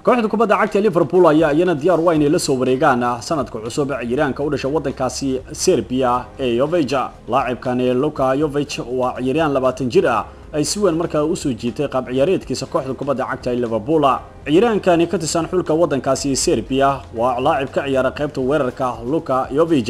kooxda kubadda cagta Liverpool ayaa iyana diyaar u ah inay la soo wareegaan sanadka cusub ciyaaraanka u dhashay wadankaasi Serbia ee Jovic. Laacibkan Luka Jovic waa ciyaaryahan 20 jir ah ay si weyn markaa u soo jiitay qaab ciyaareedkiisa kooxda kubadda cagta Liverpool. ciyaaryahankani ka tirsan xulka wadankaasi Serbia waa laacib ka ciyaara qaybta weerarka Luka Jovic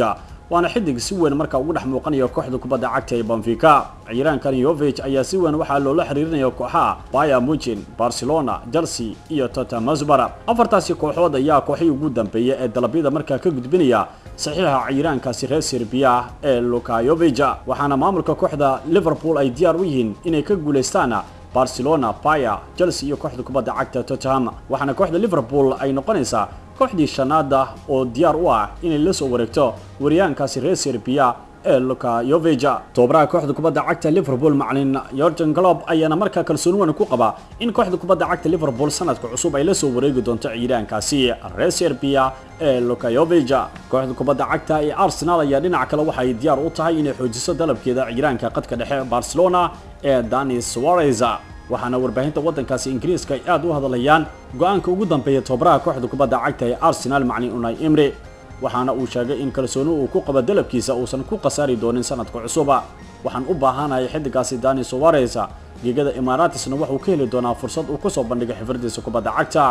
waana xidig si weyn markaa ugu dhex muuqanaya kooxda kubadda cagta ee Benfica. ciyaaryahankan Jovic ayaa si weyn waxa loola xiriirinayaa kooxaha Bayern Munich, Barcelona, Chelsea iyo Tottenham Hotspur. afartaasi kooxood ayaa kooxii ugu dambeeyay ee dalabyada markaa ka gudbinaya saxiixa ciyaaryahankaasi reer Serbia ee Luka Jovic. waxaana maamulka kooxda Liverpool ay diyaar u yihiin inay ka guuleystaan Barcelona, Bayern, Chelsea iyo kooxda kubadda cagta Tottenham. waxaana kooxda Liverpool ay noqonaysaa kooxdii shanaad oo diyaar u ah inay la soo wareegto waryahankaasi reer Serbia ee Luka Jovic. Tobaraha kooxda kubadda cagta Liverpool macallin Jurgen Klopp ayaana markaa kalsooni weyn ku qaba in kooxda kubadda cagta Liverpool sanadka cusub ay la soo wareegi doonto ciyaaryahankaasi reer Serbia ee Luka Jovic. kooxda kubadda cagta ee Arsenal ayaa dhinaca kale waxa ay diyaar u tahay inay xoojiso dalabkeeda ciyaaryahanka qadka dhexe Barcelona ee Dani Suarez. waxaana warbaahinta wadankaasi Ingiriiska ay aad u hadlayaan go'aanka ugu dambeeya tobaraha kooxda kubadda cagta ee Arsenal macallin Unai Emery. waxaana uu sheegay in kalsooni uu ku qabo dalabkiisa uusan ku qasaari doonin sanadka cusub. waxaan u baahanahay xidigaasi Dani Suarez geegada Emiratisna wuxuu ka heli doonaa fursad uu ku soo bandhigo xirfadiisa kubadda cagta.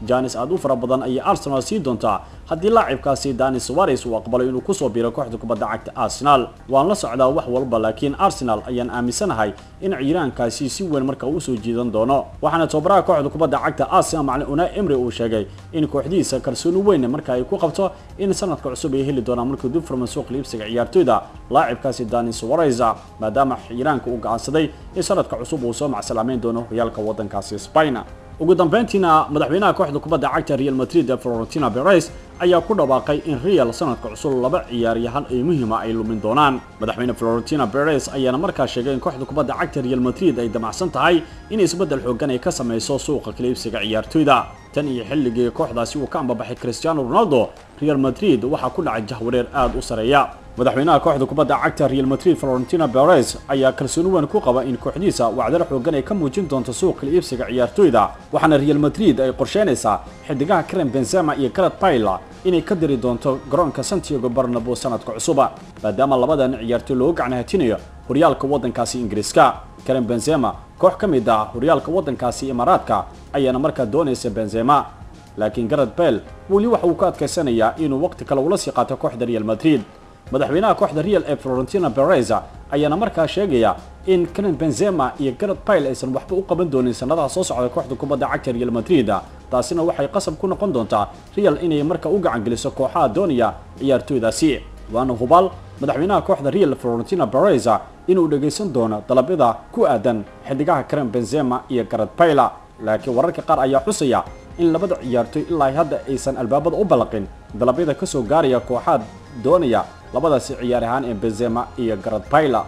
Janis aad u fara badan ay Arsenal sii doontaa haddii laacibkaasi Dani Suarez uu aqbalo inuu ku soo biiro kooxda kubadda cagta Arsenal. waan la socdaa wax walba laakiin Arsenal ayaan aaminsanahay in ciyaaryahankaasi si weyn markaa u soo jiidan doono. waxaana tobaraha kooxda kubadda cagta Arsenal macallin Unai Emery uu sheegay in kooxdiisa kalsooni weyn markaa ay ku qabto in sanadka cusub ay heli doonaan markii dib furman suuq iibsiga ciyaartoyda laacibkaasi Dani Suarez maadaama ciyaaryahanka uu go'aansaday in sanadka cusub uu soo macsalaameyn doono horyaalka wadankaasi Spain. ugu dambeyntiina madaxweynaha kooxda kubadda cagta Real Madrid Florentino Perez ayaa ku dhawaaqay in Real sanadka cusub laba ciyaaryahan ay muhiim ay lumin doonaan. madaxweyne Florentino Perez ayaana markaa sheegay in kooxda kubadda cagta Real Madrid ay damacsan tahay in isbedel xooggan ay ka sameyso suuqa kala iibsiga ciyaartoyda. tan iyo xilligii kooxdaasi uu ka ambabaxay Cristiano Ronaldo, Real Madrid waxa ku dhacay jahwareer aad u sareeya. madaxweynaha kooxda kubadda cagta Real Madrid Florentino Perez ayaa kalsooni weyn ku qaba in kooxdiisa wacdar xooggan ay ka muujin doonto suuqa kala iibsiga ciyaartoyda. waxaana Real Madrid ay qorsheynaysaa xidigaha Karim Benzema iyo Gareth Bale inay ka diri doonto garoonka Santiago Bernabeu sanadka cusub maadaama labadan ciyaartoy loo gacnahatinayo horyaalka wadankaasi Ingiriiska. Karim Benzema koox ka mid ah horyaalka wadankaasi Imaaraadka ayaana markaa doonaysa Benzema, laakiin Gareth Bale wali waxa uu ka adkaysanayaa inuu waqti kale ula sii qaato kooxda Real Madrid. madaxweynaha kooxda Real ee Florentino Perez ayaana markaa sheegaya in Karim Benzema iyo Gareth Bale aysan waxba u qaban doonin sanadaha soo socda kooxda kubadda cagta Real Madrid. taasina waxay qasab ku noqon doontaa Real inay markaa u gacan geliso kooxaha doonaya ciyaartoydaasi. waana hubaal madaxweynaha kooxda Real Florentino Perez inuu dhageysan doono dalabyada ku aadan xidigaha Karim Benzema iyo Gareth Bale. laakiin wararka qaar ayaa xusaya in labada ciyaartoy ilaa hadda aysan albaabada u balaqin dalabyada ka soo gaaraya kooxaha doonaya labadaasi ciyaarahan ee Benzema iyo Gareth Bale.